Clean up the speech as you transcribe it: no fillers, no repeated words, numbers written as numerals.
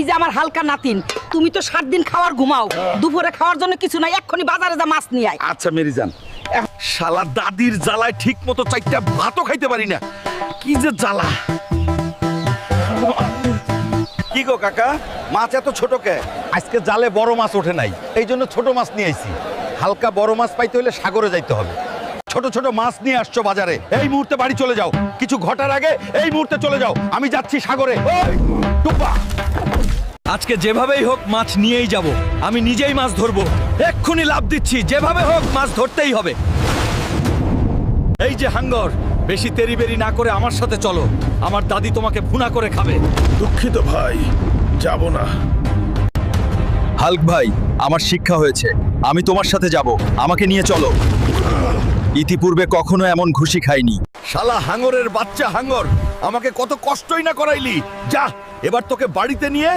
এই যে আমার হালকা নাতিন, তুমি তো 7 দিন খাওয়ার ঘুমাও, দুপুরে খাওয়ার জন্য কিছু নাই, এক্ষুনি বাজারে যা মাছ নিয়ে আয়। আচ্ছা মেরিজান, শালা দাদির জ্বালায় ঠিক মতো 4টা ভাতও খাইতে পারি না, কি যে জ্বালা। কি গো কাকা, মাছ এত ছোট কে? আজকে জালে বড় মাছ ওঠে নাই, এই জন্য ছোট মাছ নিয়ে আইছি। হালকা বড় মাছ পাইতে হলে সাগরে যাইতে হবে। ছোট ছোট মাছ নিয়ে আসছো বাজারে, এই মুহূর্তে বাড়ি চলে যাও। কিছু ঘটার আগে এই মুহূর্তে চলে যাও, আমি যাচ্ছি সাগরে। ওই, টুপা। আজকে যেভাবেই হোক মাছ নিয়েই যাব, আমি নিজেই মাছ ধরবো। এক্ষুনি লাভ দিচ্ছি, যেভাবে হোক মাছ ধরতেই হবে। এই যে হাঙ্গর, বেশি তেরিবেরি না করে আমার সাথে চলো, আমার দাদি তোমাকে ভুনা করে খাবে। দুঃখিত ভাই, যাব না। হাল্ক ভাই, আমার শিক্ষা হয়েছে, আমি তোমার সাথে যাব, আমাকে নিয়ে চলো। ইতিপূর্বে কখনো এমন ঘুষি খাইনি। শালা হাঙ্গরের বাচ্চা হাঙ্গর, আমাকে কত কষ্টই না করাইলি। যা, এবার তোকে বাড়িতে নিয়ে